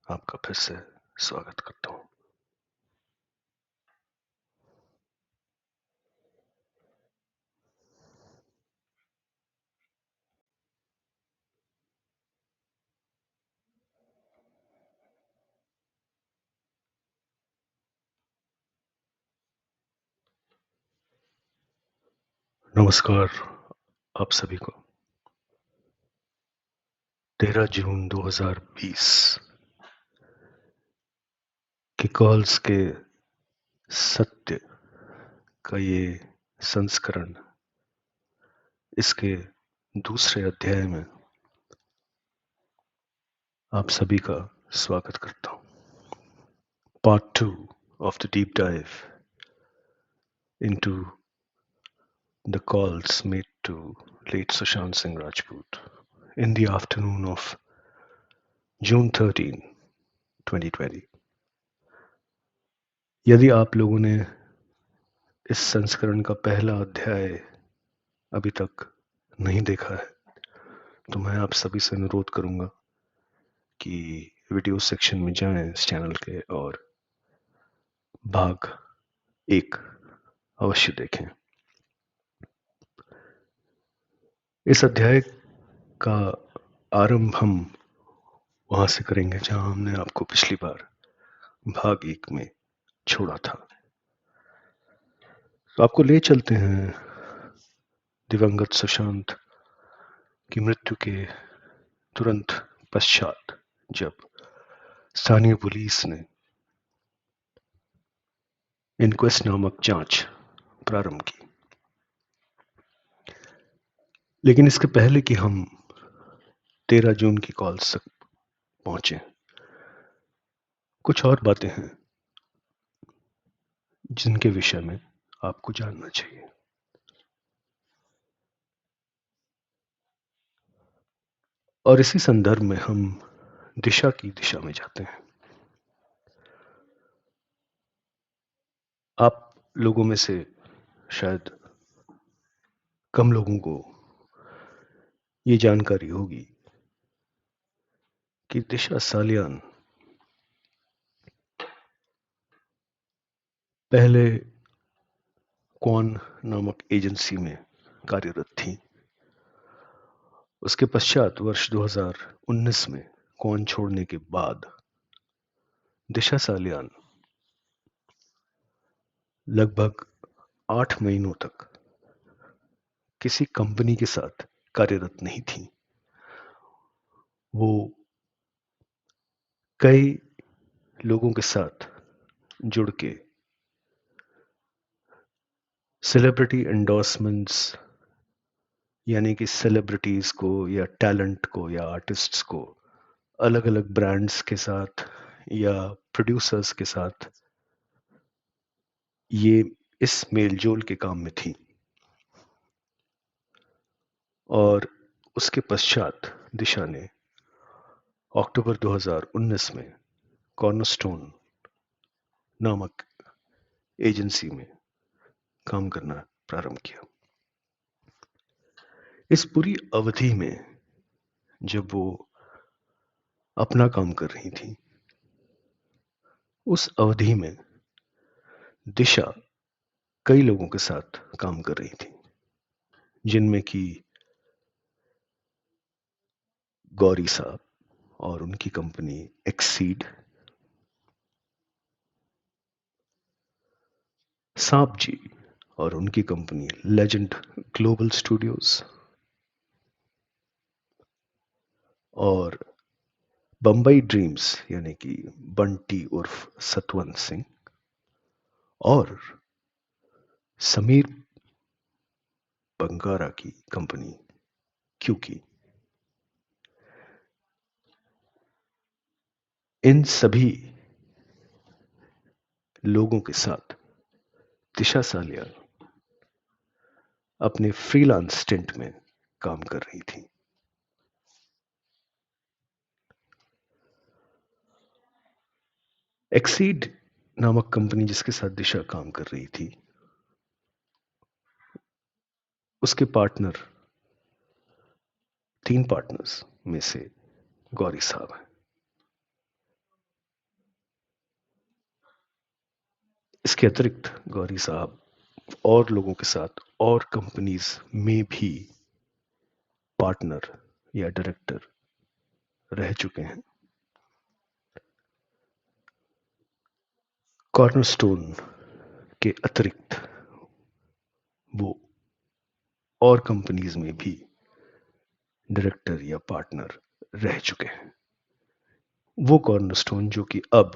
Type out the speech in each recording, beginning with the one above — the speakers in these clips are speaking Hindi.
आपका फिर से स्वागत करता हूँ। नमस्कार आप सभी को। 13 जून 2020 के कॉल्स के सत्य का ये संस्करण, इसके दूसरे अध्याय में आप सभी का स्वागत करता हूँ। Part 2 of the deep dive into the calls made to late Sushant Singh Rajput in the afternoon of June 13, 2020। यदि आप लोगों ने इस संस्करण का पहला अध्याय अभी तक नहीं देखा है तो मैं आप सभी से अनुरोध करूंगा कि वीडियो सेक्शन में जाएं इस चैनल के और भाग 1 अवश्य देखें। इस अध्याय का आरंभ हम वहां से करेंगे जहां हमने आपको पिछली बार भाग 1 में छोड़ा था। तो आपको ले चलते हैं दिवंगत सुशांत की मृत्यु के तुरंत पश्चात, जब स्थानीय पुलिस ने इनक्वेस्ट नामक जांच प्रारंभ की। लेकिन इसके पहले कि हम 13 जून की कॉल्स तक पहुंचे, कुछ और बातें हैं जिनके विषय में आपको जानना चाहिए। और इसी संदर्भ में हम दिशा की दिशा में जाते हैं। आप लोगों में से शायद कम लोगों को ये जानकारी होगी कि दिशा सालियान पहले क्वान नामक एजेंसी में कार्यरत थी। उसके पश्चात वर्ष 2019 में क्वान छोड़ने के बाद दिशा सालियान लगभग 8 महीनों तक किसी कंपनी के साथ कार्यरत नहीं थी। वो कई लोगों के साथ जुड़ के सेलिब्रिटी एंडोर्समेंट्स, यानी कि सेलिब्रिटीज को या टैलेंट को या आर्टिस्ट्स को अलग अलग ब्रांड्स के साथ या प्रोड्यूसर्स के साथ ये इस मेलजोल के काम में थी। और उसके पश्चात दिशा ने अक्टूबर 2019 में कॉर्नरस्टोन नामक एजेंसी में काम करना प्रारंभ किया। इस पूरी अवधि में जब वो अपना काम कर रही थी, उस अवधि में दिशा कई लोगों के साथ काम कर रही थी, जिनमें कि गौरी साहब और उनकी कंपनी एक्सीड, सांप जी और उनकी कंपनी लेजेंड ग्लोबल स्टूडियोज, और बम्बई ड्रीम्स यानी कि बंटी उर्फ सतवंत सिंह, और समीर बंगारा की कंपनी क्यूकी। इन सभी लोगों के साथ दिशा सालियान अपने फ्रीलांस स्टिंट में काम कर रही थी। एक्सीड नामक कंपनी जिसके साथ दिशा काम कर रही थी, उसके पार्टनर, 3 पार्टनर्स में से गौरी साहब हैं। इसके अतिरिक्त गौरी साहब और लोगों के साथ और कंपनीज में भी पार्टनर या डायरेक्टर रह चुके हैं। कॉर्नरस्टोन के अतिरिक्त वो और कंपनीज में भी डायरेक्टर या पार्टनर रह चुके हैं। वो कॉर्नरस्टोन जो कि अब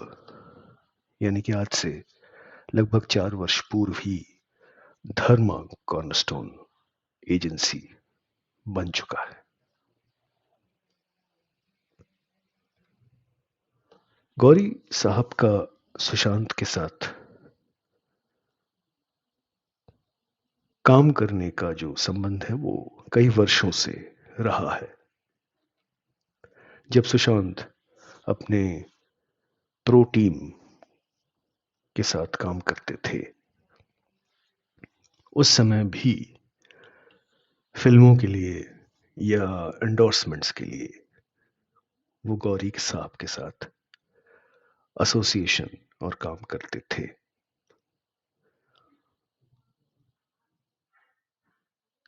यानी कि आज से लगभग 4 वर्ष पूर्व ही धर्मा कॉर्नरस्टोन एजेंसी बन चुका है। गौरी साहब का सुशांत के साथ काम करने का जो संबंध है वो कई वर्षों से रहा है। जब सुशांत अपने प्रो टीम के साथ काम करते थे उस समय भी फिल्मों के लिए या एंडोर्समेंट्स के लिए वो गौरी साहब के साथ एसोसिएशन और काम करते थे।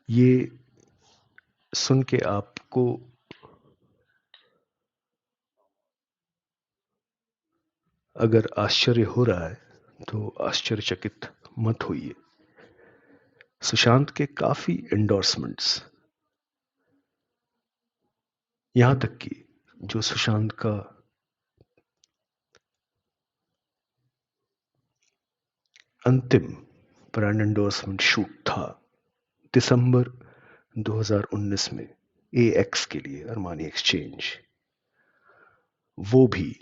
ये सुन के आपको अगर आश्चर्य हो रहा है तो आश्चर्यचकित मत होइए। सुशांत के काफी एंडोर्समेंट्स, यहां तक कि जो सुशांत का अंतिम ब्रांड एंडोर्समेंट शूट था दिसंबर 2019 में AX के लिए अरमानी एक्सचेंज, वो भी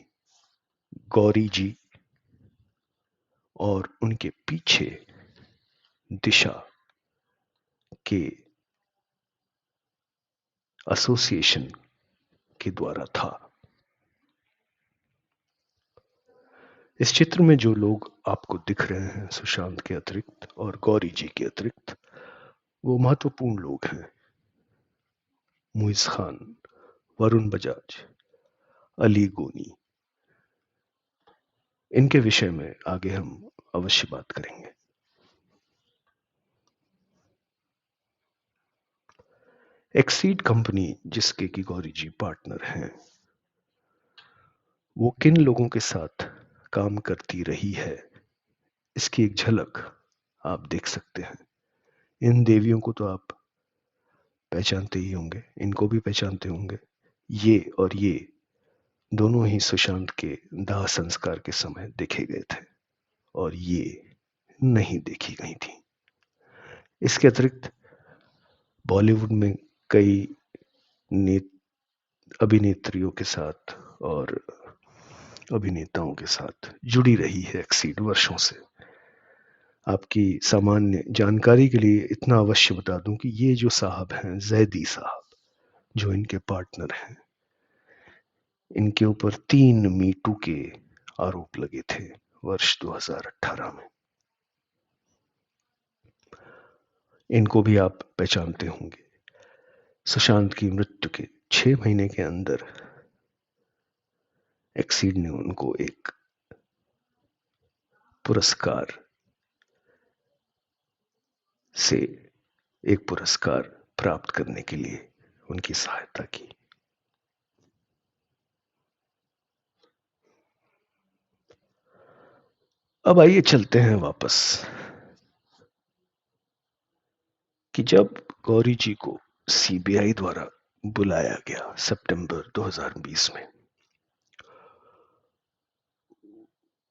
गौरी जी और उनके पीछे दिशा के एसोसिएशन के द्वारा था। इस चित्र में जो लोग आपको दिख रहे हैं सुशांत के अतिरिक्त और गौरी जी के अतिरिक्त, वो महत्वपूर्ण लोग हैं। मुइज खान, वरुण बजाज, अली गोनी, इनके विषय में आगे हम अवश्य बात करेंगे। एक्सीड कंपनी जिसके की गौरी जी पार्टनर हैं, वो किन लोगों के साथ काम करती रही है इसकी एक झलक आप देख सकते हैं। इन देवियों को तो आप पहचानते ही होंगे, इनको भी पहचानते होंगे। ये और ये दोनों ही सुशांत के दाह संस्कार के समय देखे गए थे और ये नहीं देखी गई थी। इसके अतिरिक्त बॉलीवुड में कई अभिनेत्रियों के साथ और अभिनेताओं के साथ जुड़ी रही है एक्सीड वर्षों से। आपकी सामान्य जानकारी के लिए इतना अवश्य बता दूं कि ये जो साहब हैं, जैदी साहब, जो इनके पार्टनर हैं, इनके ऊपर 3 मीटू के आरोप लगे थे वर्ष 2018 में। इनको भी आप पहचानते होंगे। सुशांत की मृत्यु के 6 महीने के अंदर एक्सीड ने उनको एक पुरस्कार से एक पुरस्कार प्राप्त करने के लिए उनकी सहायता की। अब आइए चलते हैं वापस कि जब गौरी जी को CBI द्वारा बुलाया गया सितंबर 2020 में,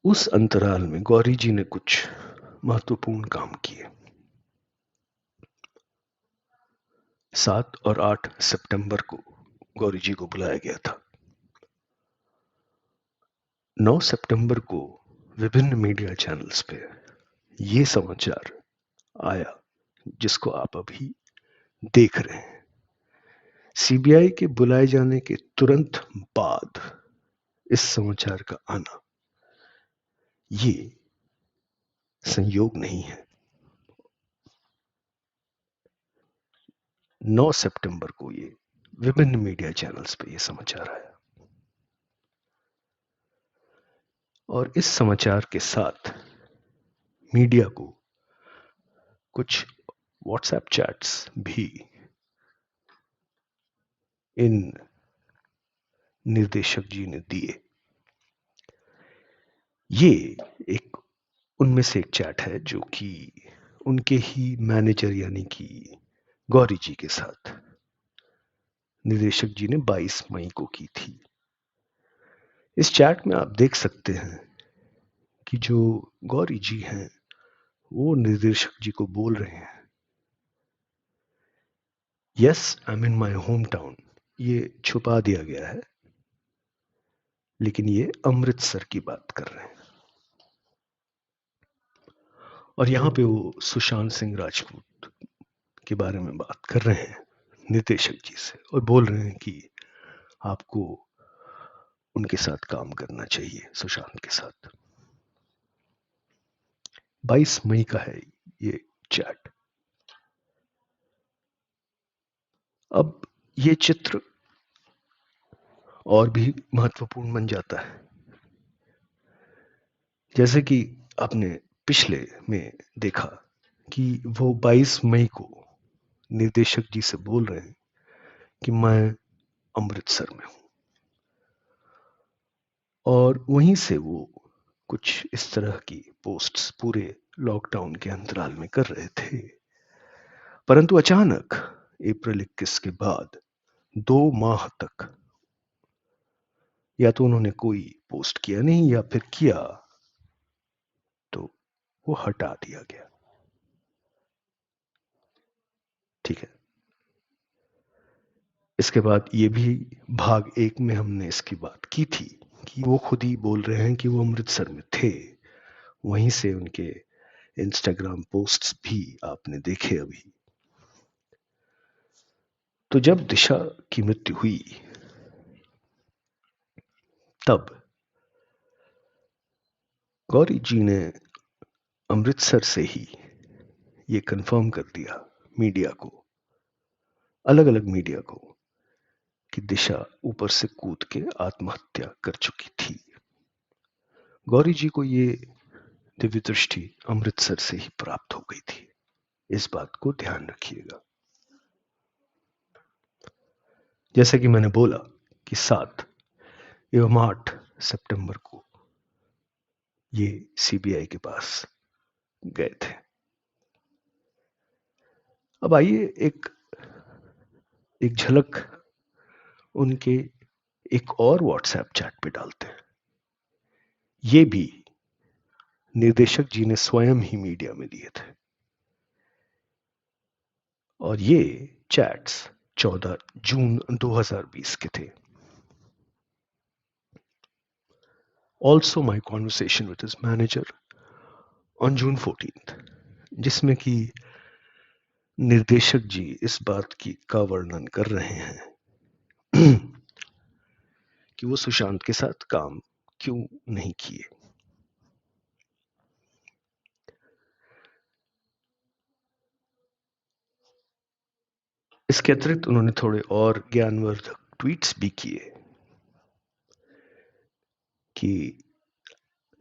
उस अंतराल में गौरी जी ने कुछ महत्वपूर्ण काम किए। 7 और 8 सितंबर को गौरी जी को बुलाया गया था। 9 सितंबर को विभिन्न मीडिया चैनल्स पे ये समाचार आया जिसको आप अभी देख रहे हैं। CBI के बुलाए जाने के तुरंत बाद इस समाचार का आना ये संयोग नहीं है। 9 सितंबर को ये विभिन्न मीडिया चैनल्स पे ये समाचार आया और इस समाचार के साथ मीडिया को कुछ व्हाट्सएप चैट्स भी इन निर्देशक जी ने दिए। ये एक उनमें से एक चैट है जो कि उनके ही मैनेजर यानी कि गौरी जी के साथ निर्देशक जी ने 22 मई को की थी। इस चैट में आप देख सकते हैं कि जो गौरी जी हैं वो निर्देशक जी को बोल रहे हैं, yes I am in my home town. ये छुपा दिया गया है, लेकिन ये अमृतसर की बात कर रहे हैं। और यहां पे वो सुशांत सिंह राजपूत के बारे में बात कर रहे हैं निर्देशक जी से, और बोल रहे हैं कि आपको उनके साथ काम करना चाहिए, सुशांत के साथ। 22 मई का है ये चैट। अब ये चित्र और भी महत्वपूर्ण बन जाता है। जैसे कि आपने पिछले में देखा कि वो 22 मई को निर्देशक जी से बोल रहे हैं कि मैं अमृतसर में हूं, और वहीं से वो कुछ इस तरह की पोस्ट्स पूरे लॉकडाउन के अंतराल में कर रहे थे। परंतु अचानक अप्रैल 21 के बाद 2 माह तक या तो उन्होंने कोई पोस्ट किया नहीं, या फिर किया तो वो हटा दिया गया। ठीक है। इसके बाद ये भी भाग 1 में हमने इसकी बात की थी कि वो खुद ही बोल रहे हैं कि वो अमृतसर में थे। वहीं से उनके इंस्टाग्राम पोस्ट्स भी आपने देखे अभी। तो जब दिशा की मृत्यु हुई तब गौरी जी ने अमृतसर से ही ये कंफर्म कर दिया मीडिया को, अलग अलग मीडिया को, कि दिशा ऊपर से कूद के आत्महत्या कर चुकी थी। गौरी जी को ये दिव्य दृष्टि अमृतसर से ही प्राप्त हो गई थी। इस बात को ध्यान रखिएगा। जैसे कि मैंने बोला कि 7 एवं 8 सितंबर को ये सीबीआई के पास गए थे। अब आइए एक झलक उनके एक और व्हाट्सएप चैट पे डालते हैं। ये भी निर्देशक जी ने स्वयं ही मीडिया में दिए थे, और ये चैट्स 14 जून 2020 के थे। Also my conversation with his manager on June 14th, जिसमें कि निर्देशक जी इस बात का वर्णन कर रहे हैं कि वो सुशांत के साथ काम क्यों नहीं किए। इसके अतिरिक्त उन्होंने थोड़े और ज्ञानवर्धक ट्वीट्स भी किए कि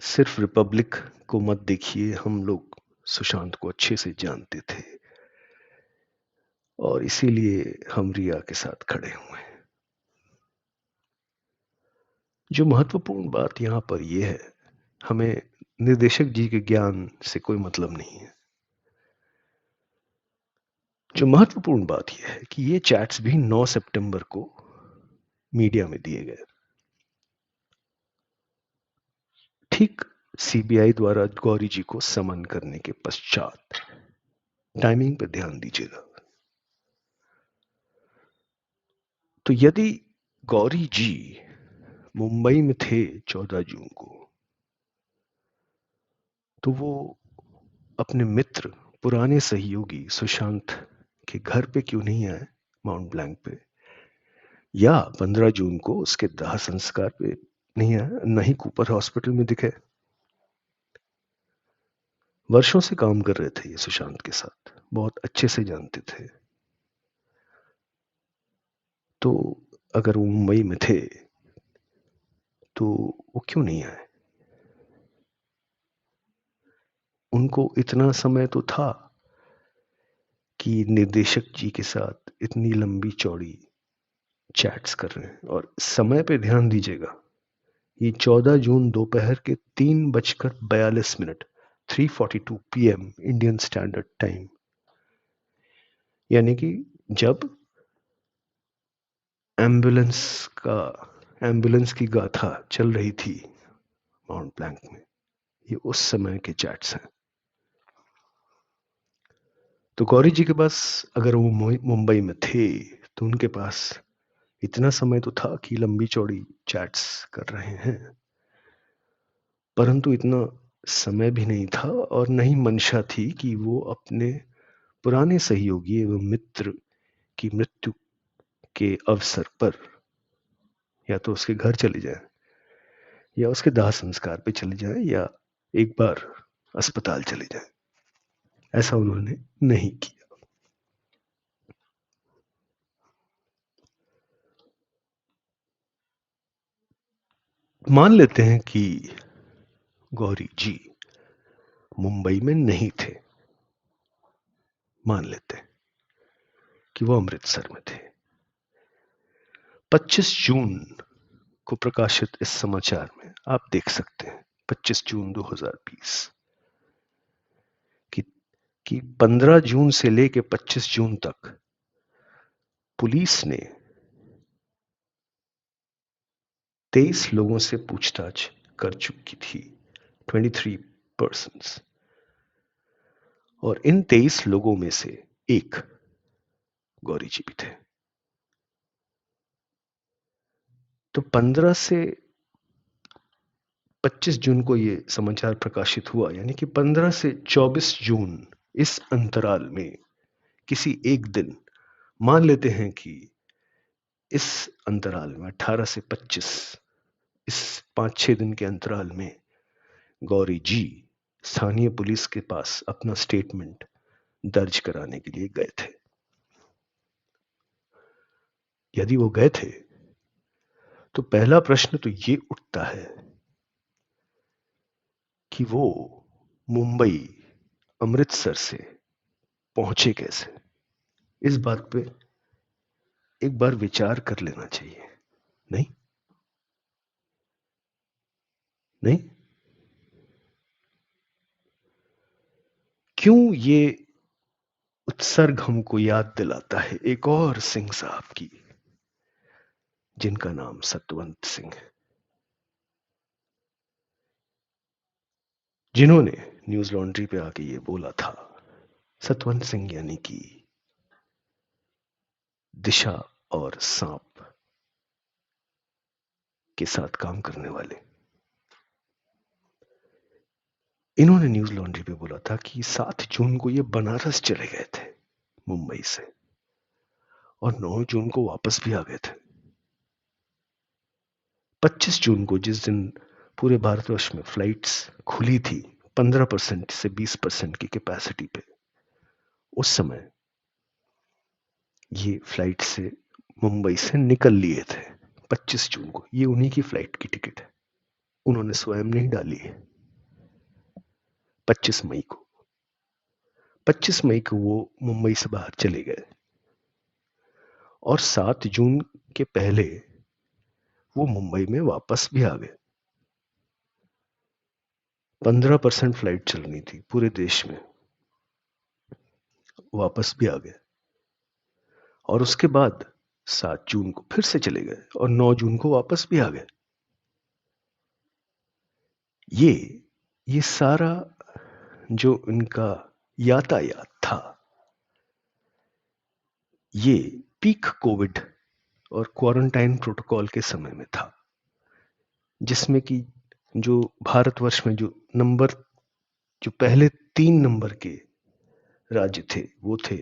सिर्फ रिपब्लिक को मत देखिए, हम लोग सुशांत को अच्छे से जानते थे और इसीलिए हम रिया के साथ खड़े हुए हैं। जो महत्वपूर्ण बात यहाँ पर यह है, हमें निर्देशक जी के ज्ञान से कोई मतलब नहीं है। जो महत्वपूर्ण बात यह है कि ये चैट्स भी 9 सितंबर को मीडिया में दिए गए, ठीक सीबीआई द्वारा गौरी जी को समन करने के पश्चात। टाइमिंग पर ध्यान दीजिएगा। तो यदि गौरी जी मुंबई में थे 14 जून को, तो वो अपने मित्र, पुराने सहयोगी सुशांत के घर पे क्यों नहीं आए माउंट ब्लैंक पे, या 15 जून को उसके दाह संस्कार पे नहीं आए, न ही कूपर हॉस्पिटल में दिखे। वर्षों से काम कर रहे थे ये सुशांत के साथ, बहुत अच्छे से जानते थे। तो अगर वो मुंबई में थे तो वो क्यों नहीं आए? उनको इतना समय तो था कि निर्देशक जी के साथ इतनी लंबी चौड़ी चैट्स कर रहे हैं। और समय पे ध्यान दीजिएगा, ये 14 जून दोपहर के 3:42 3:42 PM इंडियन स्टैंडर्ड टाइम, यानी कि जब एम्बुलेंस की गाथा चल रही थी माउंट ब्लैंक में, ये उस समय के चैट्स हैं। तो गौरी जी के पास, अगर वो मुंबई में थे, तो उनके पास इतना समय तो था कि लंबी चौड़ी चैट्स कर रहे हैं, परंतु इतना समय भी नहीं था और नहीं मंशा थी कि वो अपने पुराने सहयोगी एवं मित्र की मृत्यु के अवसर पर या तो उसके घर चले जाएं, या उसके दाह संस्कार पे चले जाएं, या एक बार अस्पताल चले जाएं। ऐसा उन्होंने नहीं किया। मान लेते हैं कि गौरी जी मुंबई में नहीं थे, मान लेते हैं कि वो अमृतसर में थे। 25 जून को प्रकाशित इस समाचार में आप देख सकते हैं, 25 जून 2020 कि 15 जून से लेकर 25 जून तक पुलिस ने 23 लोगों से पूछताछ कर चुकी थी, 23 पर्सन्स, और इन 23 लोगों में से एक गौरी जी भी थे। तो 15 से 25 जून को ये समाचार प्रकाशित हुआ, यानी कि 15 से 24 जून, इस अंतराल में किसी एक दिन, मान लेते हैं कि इस अंतराल में 18 से 25, इस 5-6 दिन के अंतराल में गौरी जी स्थानीय पुलिस के पास अपना स्टेटमेंट दर्ज कराने के लिए गए थे। यदि वो गए थे तो पहला प्रश्न तो ये उठता है कि वो मुंबई अमृतसर से पहुंचे कैसे। इस बात पे एक बार विचार कर लेना चाहिए, नहीं? नहीं? क्यों ये उत्सर्ग हमको याद दिलाता है एक और सिंह साहब की, जिनका नाम सतवंत सिंह है, जिन्होंने न्यूज लॉन्ड्री पे आके ये बोला था। सतवंत सिंह यानी कि दिशा और सांप के साथ काम करने वाले। इन्होंने न्यूज लॉन्ड्री पे बोला था कि 7 जून को ये बनारस चले गए थे मुंबई से, और 9 जून को वापस भी आ गए थे। 25 जून को, जिस दिन पूरे भारतवर्ष में फ्लाइट्स खुली थी 15% से 20% की कैपेसिटी पे, उस समय ये फ्लाइट से मुंबई से निकल लिए थे। 25 जून को ये उन्हीं की फ्लाइट की टिकट है, उन्होंने स्वयं नहीं डाली है। 25 मई को 25 मई को वो मुंबई से बाहर चले गए, और 7 जून के पहले वो मुंबई में वापस भी आ गए। 15% फ्लाइट चलनी थी पूरे देश में, वापस भी आ गए, और उसके बाद 7 जून को फिर से चले गए, और 9 जून को वापस भी आ गए। ये सारा जो इनका यातायात था, ये पीक कोविड और क्वारंटाइन प्रोटोकॉल के समय में था, जिसमें कि जो भारतवर्ष में जो पहले 3 नंबर के राज्य थे, वो थे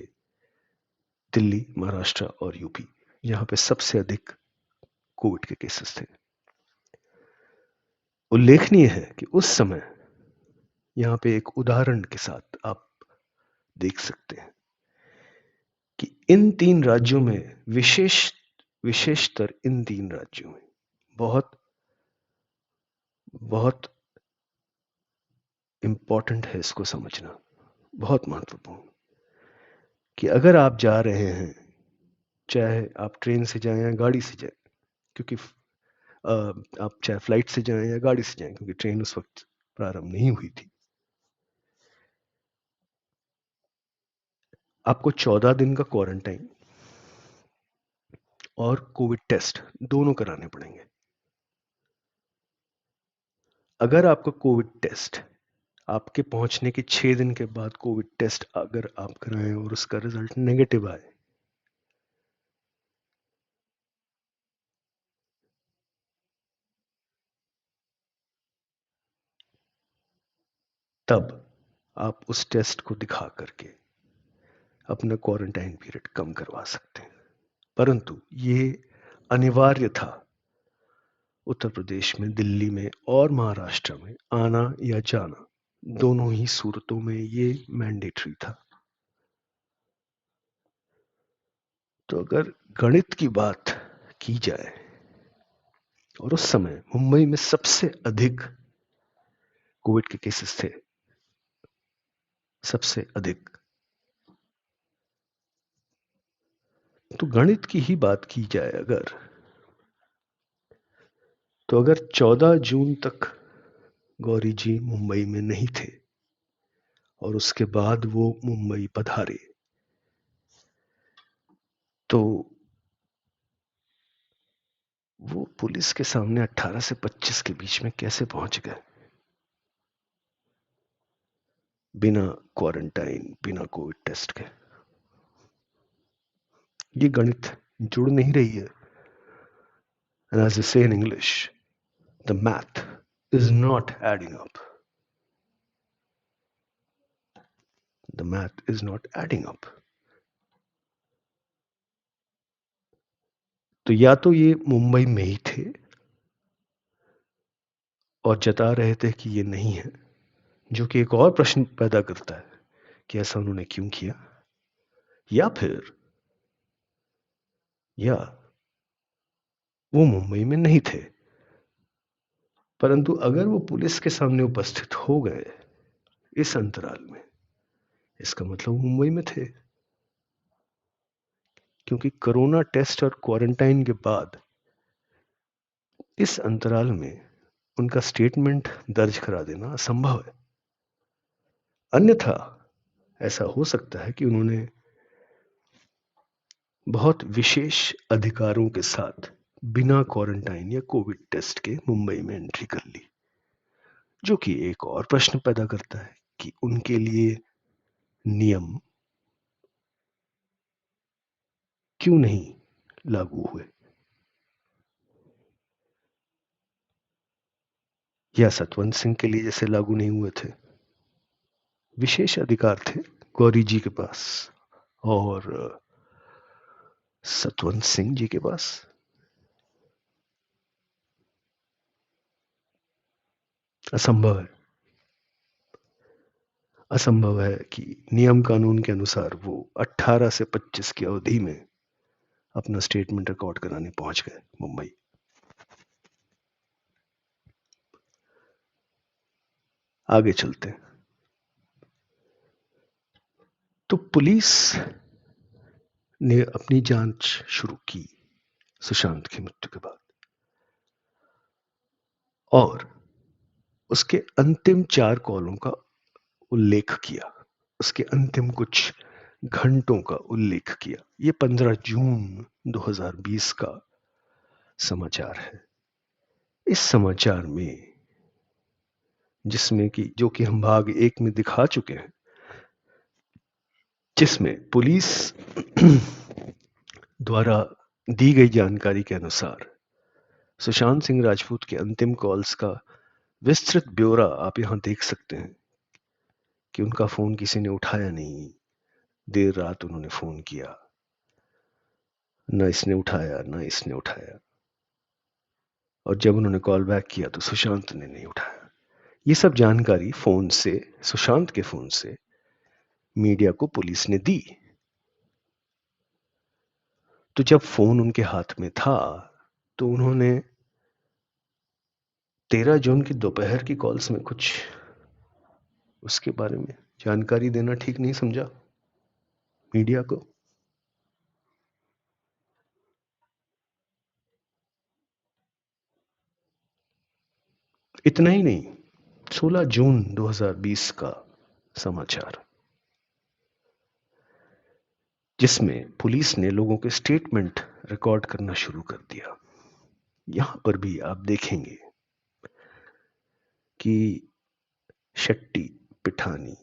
दिल्ली, महाराष्ट्र और यूपी, जहां पे सबसे अधिक कोविड के केसेस थे। उल्लेखनीय है कि उस समय, यहां पे एक उदाहरण के साथ आप देख सकते हैं कि इन 3 राज्यों में विशेषतर इन 3 राज्यों में बहुत बहुत इंपॉर्टेंट है इसको समझना, बहुत महत्वपूर्ण, कि अगर आप जा रहे हैं, चाहे आप ट्रेन से जाएं या गाड़ी से जाएं, क्योंकि आप चाहे फ्लाइट से जाएं या गाड़ी से जाएं, क्योंकि ट्रेन उस वक्त प्रारंभ नहीं हुई थी, आपको 14 दिन का क्वारंटाइन और कोविड टेस्ट दोनों कराने पड़ेंगे। अगर आपका कोविड टेस्ट आपके पहुंचने के 6 दिन के बाद कोविड टेस्ट अगर आप कराएं और उसका रिजल्ट नेगेटिव आए, तब आप उस टेस्ट को दिखा करके अपना क्वारंटाइन पीरियड कम करवा सकते हैं। परंतु ये अनिवार्य था उत्तर प्रदेश में, दिल्ली में और महाराष्ट्र में आना या जाना, दोनों ही सूरतों में ये मैंडेटरी था। तो अगर गणित की बात की जाए, और उस समय मुंबई में सबसे अधिक कोविड के केसेस थे, सबसे अधिक, तो गणित की ही बात की जाए अगर, तो अगर 14 जून तक गौरी जी मुंबई में नहीं थे और उसके बाद वो मुंबई पधारे, तो वो पुलिस के सामने 18 से 25 के बीच में कैसे पहुंच गए, बिना क्वारंटाइन, बिना कोविड टेस्ट के? ये गणित जुड़ नहीं रही है। And as they say in English, the math is not adding up. The math is not adding up. तो या तो ये मुंबई में ही थे और जता रहे थे कि ये नहीं है, जो कि एक और प्रश्न पैदा करता है कि ऐसा उन्होंने क्यों किया, या वो मुंबई में नहीं थे, परंतु अगर वो पुलिस के सामने उपस्थित हो गए इस अंतराल में, इसका मतलब वो मुंबई में थे, क्योंकि कोरोना टेस्ट और क्वारंटाइन के बाद इस अंतराल में उनका स्टेटमेंट दर्ज करा देना असंभव है। अन्यथा ऐसा हो सकता है कि उन्होंने बहुत विशेष अधिकारों के साथ बिना क्वारंटाइन या कोविड टेस्ट के मुंबई में एंट्री कर ली, जो कि एक और प्रश्न पैदा करता है कि उनके लिए नियम क्यों नहीं लागू हुए, या सतवंत सिंह के लिए जैसे लागू नहीं हुए थे। विशेष अधिकार थे गौरी जी के पास और सतवंत सिंह जी के पास। असंभव है, असंभव है कि नियम कानून के अनुसार वो 18 से 25 की अवधि में अपना स्टेटमेंट रिकॉर्ड कराने पहुंच गए मुंबई। आगे चलते हैं। तो पुलिस ने अपनी जांच शुरू की सुशांत की मृत्यु के बाद, और उसके अंतिम 4 कॉलों का उल्लेख किया, उसके अंतिम कुछ घंटों का उल्लेख किया। ये 15 जून 2020 का समाचार है। इस समाचार में, जिसमें कि जो कि हम भाग 1 में दिखा चुके हैं, जिसमें पुलिस द्वारा दी गई जानकारी के अनुसार सुशांत सिंह राजपूत के अंतिम कॉल्स का विस्तृत ब्यौरा आप यहां देख सकते हैं कि उनका फोन किसी ने उठाया नहीं, देर रात उन्होंने फोन किया, न इसने उठाया न इसने उठाया, और जब उन्होंने कॉल बैक किया तो सुशांत ने नहीं उठाया। ये सब जानकारी फोन से, सुशांत के फोन से मीडिया को पुलिस ने दी। तो जब फोन उनके हाथ में था तो उन्होंने 13 जून की दोपहर की कॉल्स में कुछ उसके बारे में जानकारी देना ठीक नहीं समझा मीडिया को? इतना ही नहीं, 16 जून 2020 का समाचार, जिसमें पुलिस ने लोगों के स्टेटमेंट रिकॉर्ड करना शुरू कर दिया। यहां पर भी आप देखेंगे कि शेट्टी, पिठानी,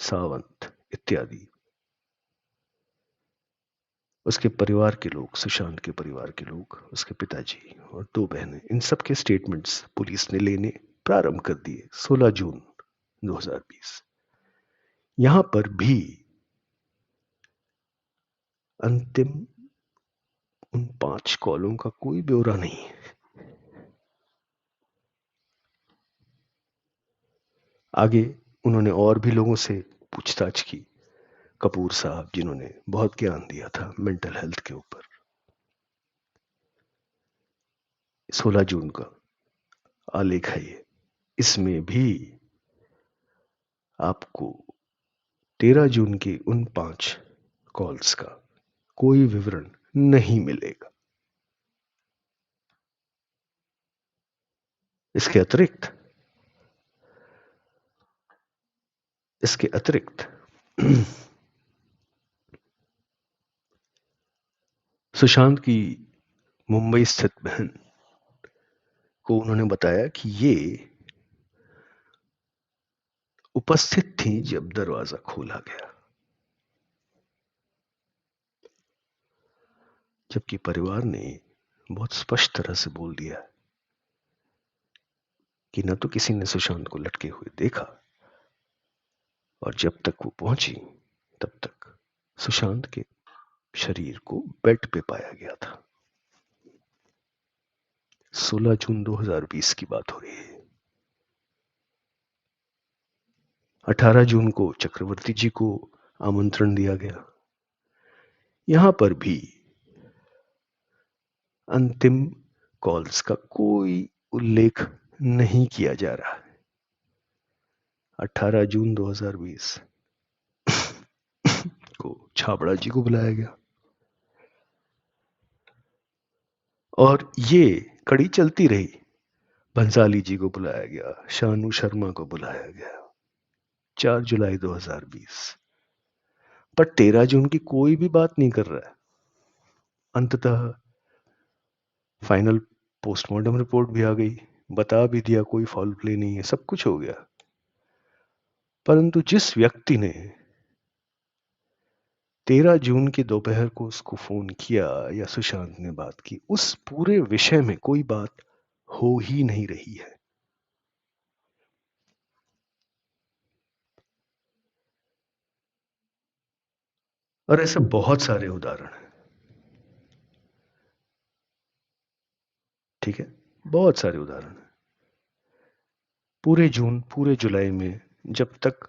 सावंत इत्यादि उसके परिवार के लोग, सुशांत के परिवार के लोग, उसके पिताजी और दो बहनें, इन सब के स्टेटमेंट्स पुलिस ने लेने प्रारंभ कर दिए 16 जून 2020। यहां पर भी अंतिम उन 5 कॉलों का कोई ब्यौरा नहीं है। आगे उन्होंने और भी लोगों से पूछताछ की, कपूर साहब जिन्होंने बहुत ज्ञान दिया था मेंटल हेल्थ के ऊपर। 16 जून का आलेख है ये। इसमें भी आपको 13 जून के उन 5 कॉल्स का कोई विवरण नहीं मिलेगा। इसके अतिरिक्त सुशांत की मुंबई स्थित बहन को उन्होंने बताया कि ये उपस्थित थी जब दरवाजा खोला गया, जबकि परिवार ने बहुत स्पष्ट तरह से बोल दिया कि न तो किसी ने सुशांत को लटके हुए देखा, और जब तक वो पहुंची तब तक सुशांत के शरीर को बेड पे पाया गया था। 16 जून 2020 की बात हो रही है। 18 जून को चक्रवर्ती जी को आमंत्रण दिया गया। यहां पर भी अंतिम कॉल्स का कोई उल्लेख नहीं किया जा रहा है। 18 जून 2020 को छाबड़ा जी को बुलाया गया, और ये कड़ी चलती रही। भंसाली जी को बुलाया गया, शानू शर्मा को बुलाया गया। 4 जुलाई 2020 पर 13 जून की कोई भी बात नहीं कर रहा है। अंततः फाइनल पोस्टमार्टम रिपोर्ट भी आ गई, बता भी दिया कोई फाउल प्ले नहीं है, सब कुछ हो गया। परंतु जिस व्यक्ति ने 13 जून की दोपहर को उसको फोन किया या सुशांत ने बात की, उस पूरे विषय में कोई बात हो ही नहीं रही है। और ऐसे बहुत सारे उदाहरण हैं, ठीक है, बहुत सारे उदाहरण हैं। पूरे जून, पूरे जुलाई में जब तक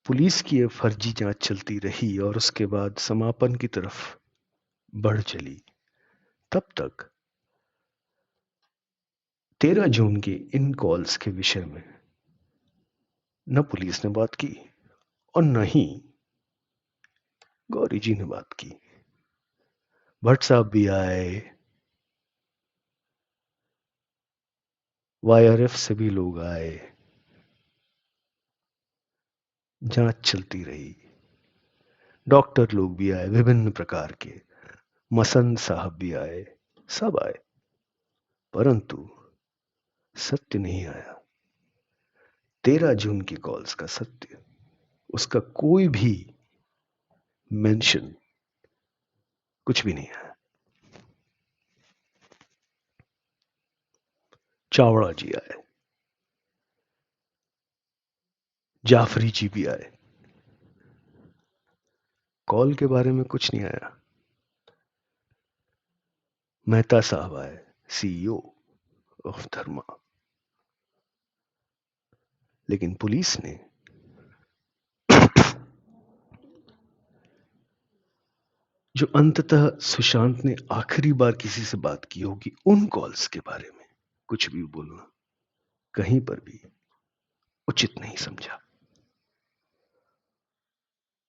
पुलिस की ये फर्जी जांच चलती रही और उसके बाद समापन की तरफ बढ़ चली, तब तक 13 जून के इन कॉल्स के विषय में न पुलिस ने बात की और न ही गौरी जी ने बात की। भट्ट साहब भी आए, वाईआरएफ से भी लोग आए, जांच चलती रही, डॉक्टर लोग भी आए विभिन्न प्रकार के, मसंद साहब भी आए, सब आए, परंतु सत्य नहीं आया। 13 जून की कॉल्स का सत्य, उसका कोई भी मेंशन, कुछ भी नहीं आया। चावड़ा जी आए, जाफरी जी भी आए, कॉल के बारे में कुछ नहीं आया। मेहता साहब आए, सीईओ ऑफ धर्मा, लेकिन पुलिस ने जो अंततः सुशांत ने आखिरी बार किसी से बात की होगी उन कॉल्स के बारे में कुछ भी बोलना कहीं पर भी उचित नहीं समझा।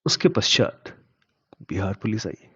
उसके पश्चात बिहार पुलिस आई।